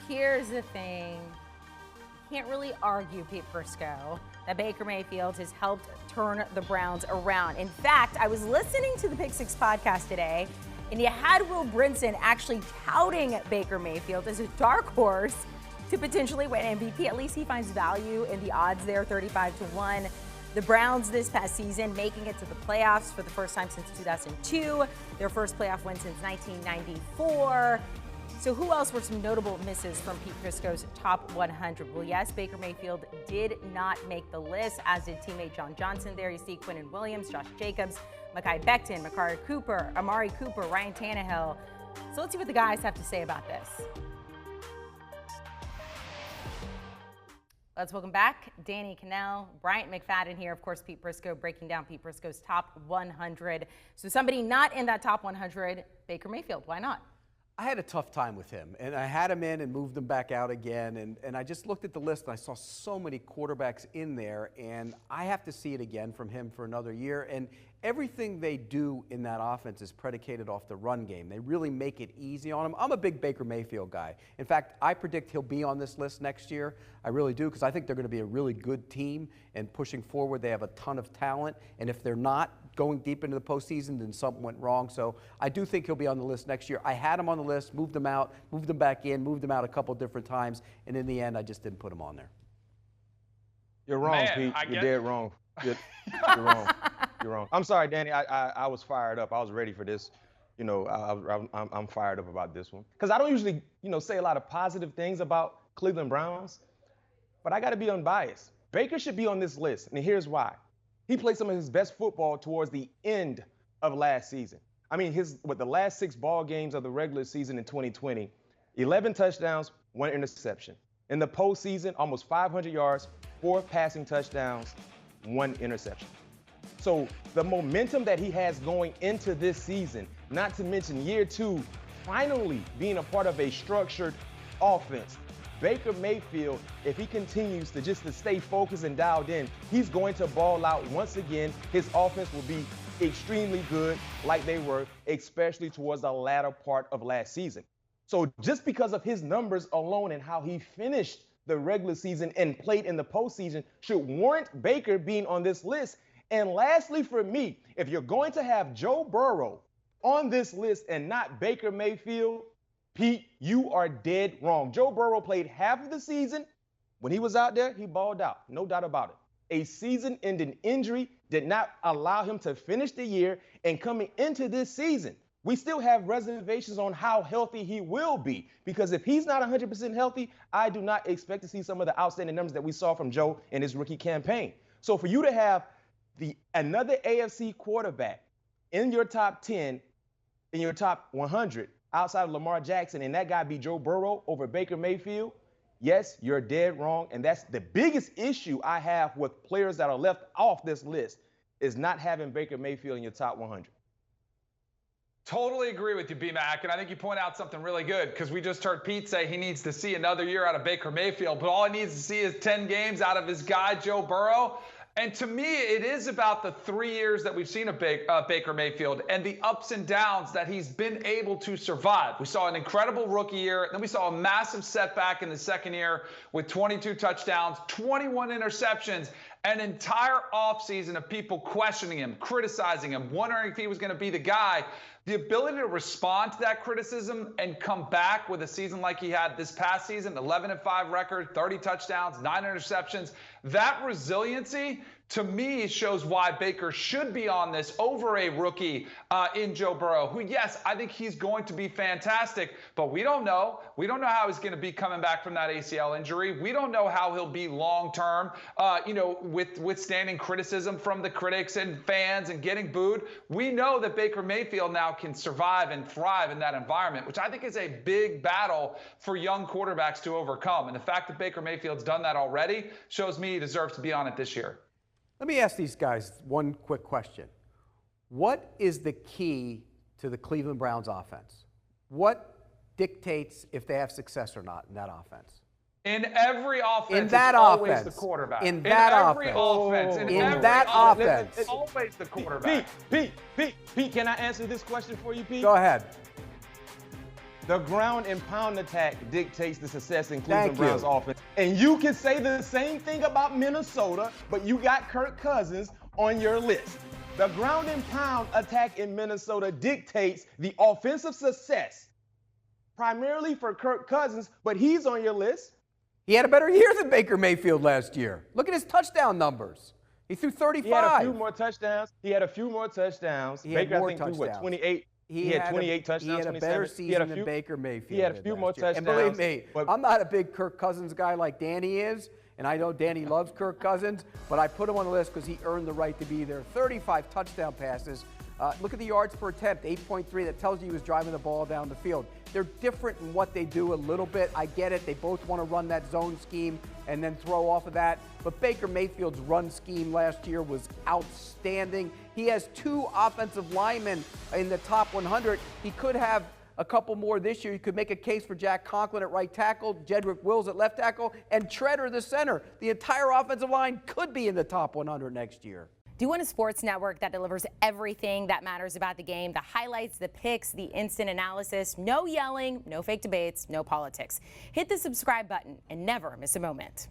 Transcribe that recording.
Here's the thing. Can't really argue, Pete Prisco, that Baker Mayfield has helped turn the Browns around. In fact, I was listening to the Pick Six podcast today, and you had Will Brinson actually touting Baker Mayfield as a dark horse to potentially win MVP. At least he finds value in the odds there, 35-1. The Browns this past season making it to the playoffs for the first time since 2002. Their first playoff win since 1994. So who else were some notable misses from Pete Prisco's top 100? Well, yes, Baker Mayfield did not make the list, as did teammate John Johnson. There you see Quinnen Williams, Josh Jacobs, Mekhi Becton, Amari Cooper, Ryan Tannehill. So let's see what the guys have to say about this. Let's welcome back Danny Kanell, Bryant McFadden here. Of course, Pete Prisco breaking down Pete Prisco's top 100. So somebody not in that top 100, Baker Mayfield. Why not? I had a tough time with him, and I had him in and moved him back out again, and I just looked at the list and I saw so many quarterbacks in there, and I have to see it again from him for another year. And everything they do in that offense is predicated off the run game. They really make it easy on him. I'm a big Baker Mayfield guy. In fact, I predict he'll be on this list next year. I really do, because I think they're going to be a really good team, and pushing forward, they have a ton of talent, and if they're not going deep into the postseason, then something went wrong. So I do think he'll be on the list next year. I had him on the list, moved him out, moved him back in, moved him out a couple different times, and in the end, I just didn't put him on there. You're wrong, Pete. You're dead wrong. You're wrong. You're wrong. I'm sorry, Danny. I was fired up. I was ready for this. You know, I'm fired up about this one, because I don't usually, say a lot of positive things about Cleveland Browns, but I got to be unbiased. Baker should be on this list, and here's why. He played some of his best football towards the end of last season. I mean, the last 6 ball games of the regular season in 2020, 11 touchdowns, 1 interception. In the postseason, almost 500 yards, 4 passing touchdowns, 1 interception. So the momentum that he has going into this season, not to mention year 2, finally being a part of a structured offense. Baker Mayfield, if he continues to stay focused and dialed in, he's going to ball out once again. His offense will be extremely good like they were, especially towards the latter part of last season. So just because of his numbers alone and how he finished the regular season and played in the postseason should warrant Baker being on this list. And lastly, for me, if you're going to have Joe Burrow on this list and not Baker Mayfield, Pete, you are dead wrong. Joe Burrow played half of the season. When he was out there, he balled out. No doubt about it. A season-ending injury did not allow him to finish the year. And coming into this season, we still have reservations on how healthy he will be. Because if he's not 100% healthy, I do not expect to see some of the outstanding numbers that we saw from Joe in his rookie campaign. So for you to have another AFC quarterback in your top 10, in your top 100, outside of Lamar Jackson, and that guy be Joe Burrow over Baker Mayfield, yes, you're dead wrong. And that's the biggest issue I have with players that are left off this list, is not having Baker Mayfield in your top 100. Totally agree with you, B-Mac, and I think you point out something really good, because we just heard Pete say he needs to see another year out of Baker Mayfield, but all he needs to see is 10 games out of his guy, Joe Burrow. And to me, it is about the 3 years that we've seen of Baker Mayfield and the ups and downs that he's been able to survive. We saw an incredible rookie year. Then we saw a massive setback in the second year with 22 touchdowns, 21 interceptions, an entire offseason of people questioning him, criticizing him, wondering if he was going to be the guy. The ability to respond to that criticism and come back with a season like he had this past season, 11-5 record, 30 touchdowns, 9 interceptions, that resiliency, to me, shows why Baker should be on this over a rookie in Joe Burrow, who, yes, I think he's going to be fantastic, but we don't know. We don't know how he's going to be coming back from that ACL injury. We don't know how he'll be long-term, withstanding criticism from the critics and fans and getting booed. We know that Baker Mayfield now can survive and thrive in that environment, which I think is a big battle for young quarterbacks to overcome. And the fact that Baker Mayfield's done that already shows me he deserves to be on it this year. Let me ask these guys one quick question. What is the key to the Cleveland Browns offense? What dictates if they have success or not in that offense? In every offense, it's always the quarterback. In that offense, offense. it's always the quarterback. Pete, can I answer this question for you, Pete? Go ahead. The ground and pound attack dictates the success in Cleveland Browns offense. And you can say the same thing about Minnesota, but you got Kirk Cousins on your list. The ground and pound attack in Minnesota dictates the offensive success, primarily for Kirk Cousins, but he's on your list. He had a better year than Baker Mayfield last year. Look at his touchdown numbers. He threw 35. He had a few more touchdowns. Baker, I think, threw what, 28? He had 28 touchdowns. He had a better season than Baker Mayfield. He had a few more touchdowns. And believe me, I'm not a big Kirk Cousins guy like Danny is, and I know Danny loves Kirk Cousins, but I put him on the list because he earned the right to be there. 35 touchdown passes. Look at the yards per attempt, 8.3. That tells you he was driving the ball down the field. They're different in what they do a little bit. I get it. They both want to run that zone scheme and then throw off of that. But Baker Mayfield's run scheme last year was outstanding. He has 2 offensive linemen in the top 100. He could have a couple more this year. You could make a case for Jack Conklin at right tackle, Jedrick Wills at left tackle, and Treader the center. The entire offensive line could be in the top 100 next year. Do you want a sports network that delivers everything that matters about the game? The highlights, the picks, the instant analysis, no yelling, no fake debates, no politics. Hit the subscribe button and never miss a moment.